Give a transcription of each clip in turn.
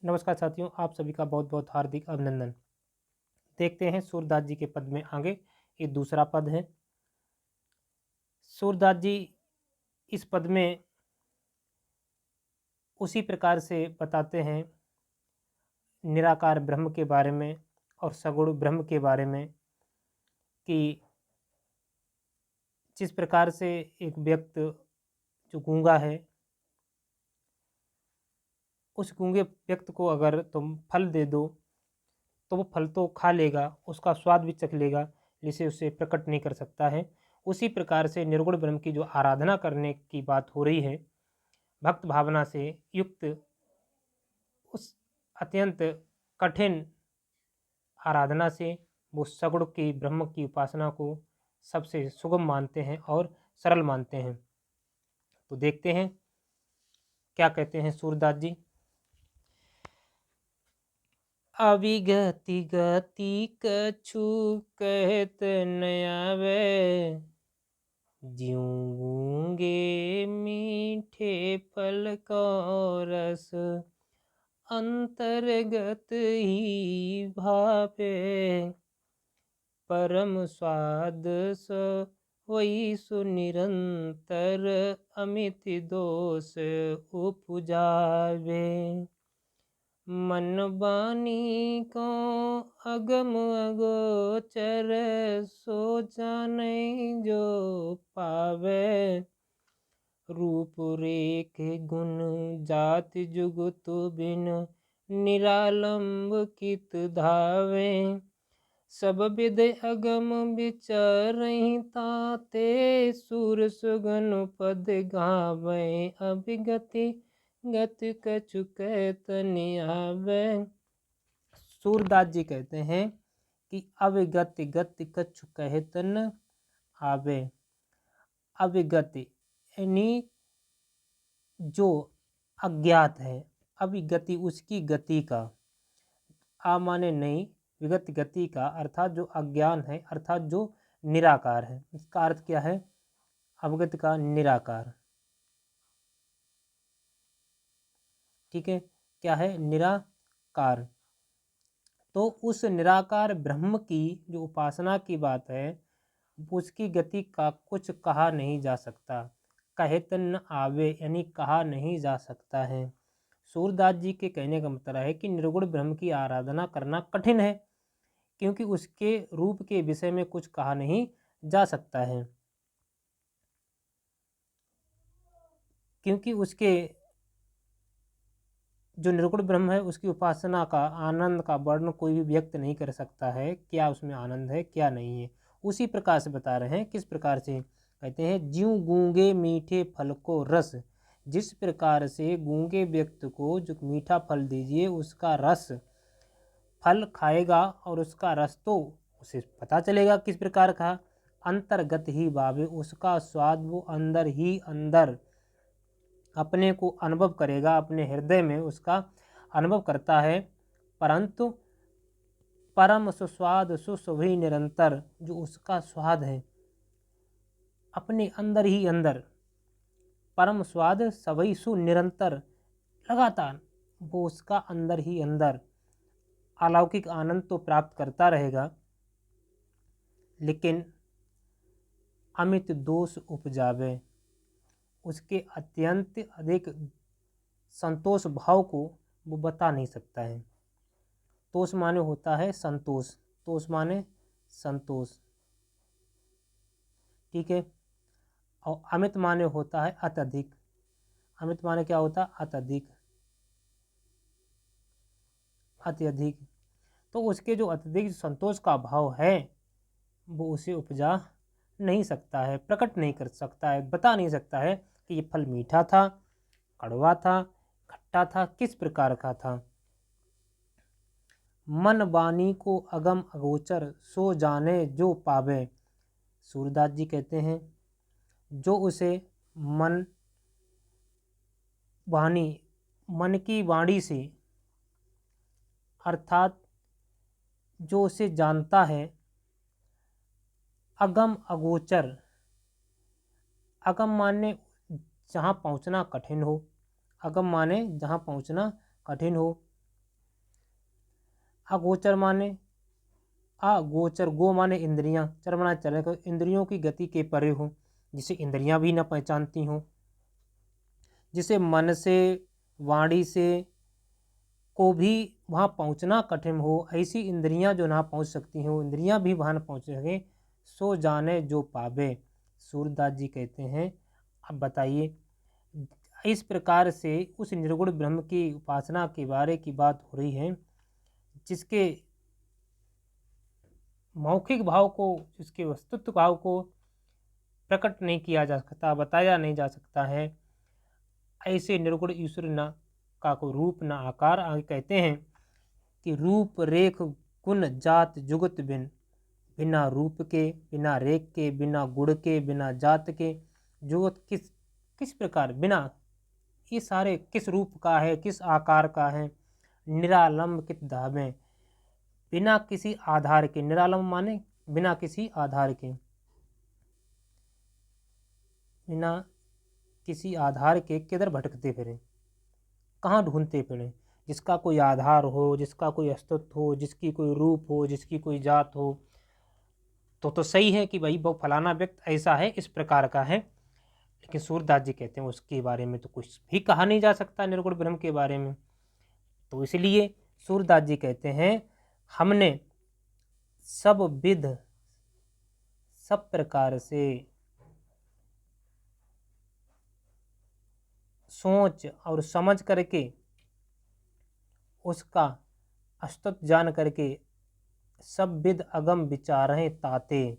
नमस्कार साथियों, आप सभी का बहुत बहुत हार्दिक अभिनंदन। देखते हैं सूरदास जी के पद में आगे, ये दूसरा पद है। सूरदास जी इस पद में उसी प्रकार से बताते हैं निराकार ब्रह्म के बारे में और सगुण ब्रह्म के बारे में कि जिस प्रकार से एक व्यक्ति जो गूंगा है, उस गूंगे व्यक्ति को अगर तुम फल दे दो तो वो फल तो खा लेगा, उसका स्वाद भी चख लेगा, जिसे उसे प्रकट नहीं कर सकता है। उसी प्रकार से निर्गुण ब्रह्म की जो आराधना करने की बात हो रही है, भक्त भावना से युक्त उस अत्यंत कठिन आराधना से वो सगुण की ब्रह्म की उपासना को सबसे सुगम मानते हैं और सरल मानते हैं। तो देखते हैं क्या कहते हैं सूरदास जी। अविगति गति कछु कहत न आवे, ज्यों गूंगे मीठे फल को रस, अंतर्गत ही भावे, परम स्वाद सो वही सुनिरंतर, अमित दोष उपजावे। मन बानी को अगम अगोचर, सो जाने जो पावे, रूप रेख गुण जाति जुगत बिन, निरालंब कित धावे, सब विद अगम विचरहि ताते, सुर सुगन पद गावे, अभिगति गति कछु कहत न आवे। सूरदास जी कहते हैं कि अविगति गति कछु कहत न आवे। अविगति यानी जो अज्ञात है, अविगति उसकी गति का, आ माने नहीं, विगत गति का अर्थात जो अज्ञान है, अर्थात जो निराकार है। इसका अर्थ क्या है? अवगत का निराकार। ठीक है, क्या है? निराकार। तो उस निराकार ब्रह्म की जो उपासना की बात है, उसकी गति का कुछ कहा नहीं जा सकता। कहत न आवे यानी कहा नहीं जा सकता है। सूरदास जी के कहने का मतलब है कि निर्गुण ब्रह्म की आराधना करना कठिन है, क्योंकि उसके रूप के विषय में कुछ कहा नहीं जा सकता है, क्योंकि उसके जो निर्गुण ब्रह्म है उसकी उपासना का आनंद का वर्णन कोई भी व्यक्त नहीं कर सकता है, क्या उसमें आनंद है क्या नहीं है। उसी प्रकार से बता रहे हैं, किस प्रकार से कहते हैं, ज्यों गूंगे मीठे फल को रस, जिस प्रकार से गूंगे व्यक्ति को जो मीठा फल दीजिए उसका रस फल खाएगा और उसका रस तो उसे पता चलेगा किस प्रकार का, अंतर्गत ही भावे, उसका स्वाद वो अंदर ही अंदर अपने को अनुभव करेगा, अपने हृदय में उसका अनुभव करता है। परंतु परम सुस्वाद सुसुभि निरंतर, जो उसका स्वाद है अपने अंदर ही अंदर, परम स्वाद सभी सु निरंतर, लगातार वो उसका अंदर ही अंदर अलौकिक आनंद तो प्राप्त करता रहेगा, लेकिन अमित दोष उपजावे, उसके अत्यंत अधिक संतोष भाव को वो बता नहीं सकता है। तोष माने होता है संतोष, तोष माने संतोष। ठीक है, और अमित माने होता है अत्यधिक। अमित माने क्या होता है? अत्यधिक, अत्यधिक। तो उसके जो अत्यधिक संतोष का भाव है वो उसे उपजा नहीं सकता है, प्रकट नहीं कर सकता है, बता नहीं सकता है कि ये फल मीठा था, कड़वा था, खट्टा था, किस प्रकार का था। मन वाणी को अगम अगोचर, सो जाने जो पावे। सूरदास जी कहते हैं जो उसे मन वाणी, मन की वाणी से, अर्थात जो उसे जानता है, अगम अगोचर, अगम माने जहाँ पहुँचना कठिन हो, अगम माने जहाँ पहुँचना कठिन हो, अगोचर माने अगोचर, गो माने इंद्रियां, चर माने चर, इंद्रियों की गति के परे हो, जिसे इंद्रियां भी न पहचानती हों, जिसे मन से वाणी से को भी वहाँ पहुँचना कठिन हो, ऐसी इंद्रियां जो ना पहुँच सकती हो, इंद्रियां भी वहाँ न पहुँच सके, सो जाने जो पावे। सूरदास जी कहते हैं अब बताइए, इस प्रकार से उस निर्गुण ब्रह्म की उपासना के बारे की बात हो रही है, जिसके मौखिक भाव को, जिसके वस्तुत्व भाव को प्रकट नहीं किया जा सकता, बताया नहीं जा सकता है, ऐसे निर्गुण ईश्वर न का को रूप न आकार। आगे कहते हैं कि रूप रेख गुण जात जुगत बिन, बिना रूप के, बिना रेख के, बिना गुण के, बिना जात के जुगत किस प्रकार, बिना ये सारे किस रूप का है, किस आकार का है, निरालंब कित धामे, बिना किसी आधार के, निरालंब माने बिना किसी आधार के, बिना किसी आधार के किधर भटकते फिरें, कहाँ ढूंढते फिरें, जिसका कोई आधार हो, जिसका कोई अस्तित्व हो, जिसकी कोई रूप हो, जिसकी कोई जात हो, तो सही है कि भाई वो फलाना व्यक्ति ऐसा है, इस प्रकार का है, लेकिन सूरदास जी कहते हैं उसके बारे में तो कुछ भी कहा नहीं जा सकता निर्गुण ब्रह्म के बारे में। तो इसलिए सूरदास जी कहते हैं हमने सब विध, सब प्रकार से सोच और समझ करके, उसका अस्तित्व जान करके, सब विध अगम विचारें ताते,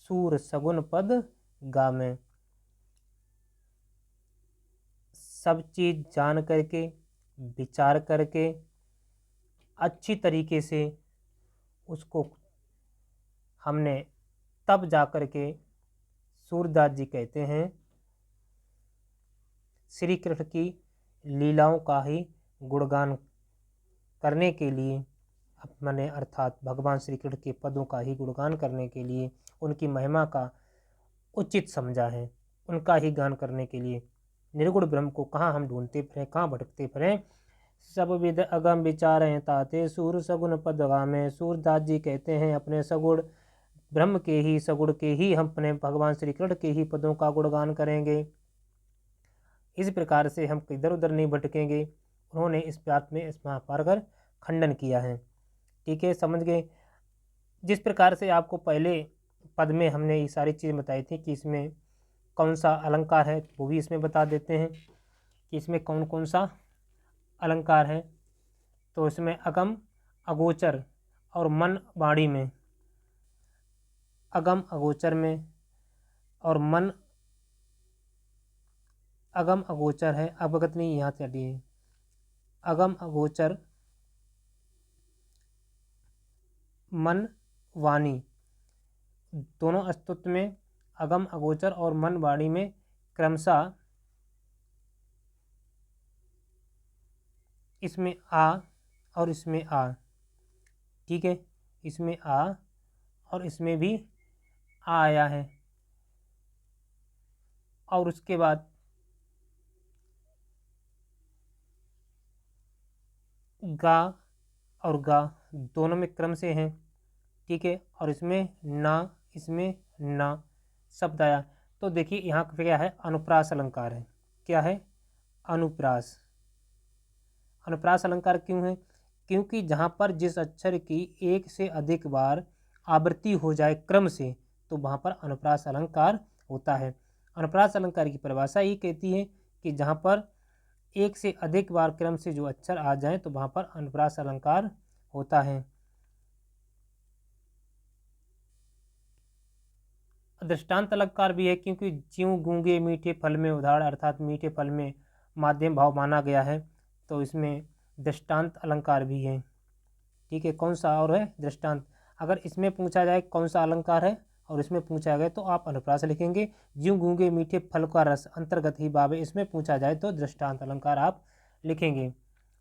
सूर सगुन पद गामें। सब चीज जान करके, विचार करके, अच्छी तरीके से उसको हमने तब जा कर के, सूरदास जी कहते हैं श्री कृष्ण की लीलाओं का ही गुणगान करने के लिए, अपने अर्थात भगवान श्री कृष्ण के पदों का ही गुणगान करने के लिए, उनकी महिमा का उचित समझा है, उनका ही गान करने के लिए। निर्गुण ब्रह्म को कहाँ हम ढूंढते फिरें, कहाँ भटकते फिरें, सब विद अगम विचारें ताते, सूर सगुण पद गामें। सूरदास जी कहते हैं अपने सगुण ब्रह्म के ही, सगुण के ही, हम अपने भगवान श्री कृष्ण के ही पदों का गुणगान करेंगे, इस प्रकार से हम इधर उधर नहीं भटकेंगे। उन्होंने इस बात में इस महापार कर खंडन किया है। ठीक है, समझ गए। जिस प्रकार से आपको पहले पद में हमने ये सारी चीज़ें बताई थी कि इसमें कौन सा अलंकार है, वो भी इसमें बता देते हैं कि इसमें कौन कौन सा अलंकार है। तो इसमें अगम, अगोचर और मन वाणी में, अगम अगोचर में और मन, अगम अगोचर है, अवगत नहीं यहाँ से हटिए, अगम अगोचर मन वाणी दोनों अस्तित्व में, अगम अगोचर और मन वाणी में क्रमशः इसमें आ और इसमें आ, ठीक है, इसमें आ और इसमें भी आ आया है। और उसके बाद गा और गा दोनों में क्रम से हैं, ठीक है, और इसमें ना, इसमें ना शब्द आया। तो देखिए यहाँ पे क्या है, अनुप्रास अलंकार है। क्या है? अनुप्रास। अनुप्रास अलंकार क्यों है? क्योंकि जहाँ पर जिस अक्षर की एक से अधिक बार आवृत्ति हो जाए क्रम से, तो वहाँ पर अनुप्रास अलंकार होता है। अनुप्रास अलंकार की परिभाषा ये कहती है कि जहाँ पर एक से अधिक बार क्रम से जो अक्षर आ जाए तो वहाँ पर अनुप्रास अलंकार होता है। दृष्टांत अलंकार भी है, क्योंकि ज्यों गूंगे मीठे फल में उदाहरण, अर्थात मीठे फल में माध्यम भाव माना गया है, तो इसमें दृष्टांत अलंकार भी है। ठीक है, कौन सा और है? दृष्टांत। अगर इसमें पूछा जाए कौन सा अलंकार है और इसमें पूछा गया तो आप अनुप्रास लिखेंगे। ज्यों गूंगे मीठे फल का रस अंतर्गत ही भाव है, इसमें पूछा जाए तो दृष्टांत अलंकार आप लिखेंगे।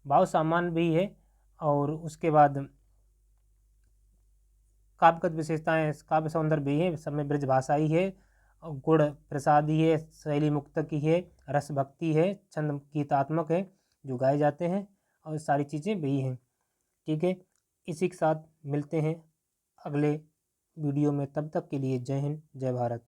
भाव सामान्य भी है और उसके बाद काव्यगत विशेषताएं, काव्य सौंदर्य भी है, सब में ब्रज भाषा ही है, गुण प्रसाद ही है, शैली मुक्तक ही है, रस भक्ति है, छंद गीतात्मक है जो गाए जाते हैं, और सारी चीज़ें वही हैं। ठीक है, इसी के साथ मिलते हैं अगले वीडियो में। तब तक के लिए जय हिंद, जय भारत।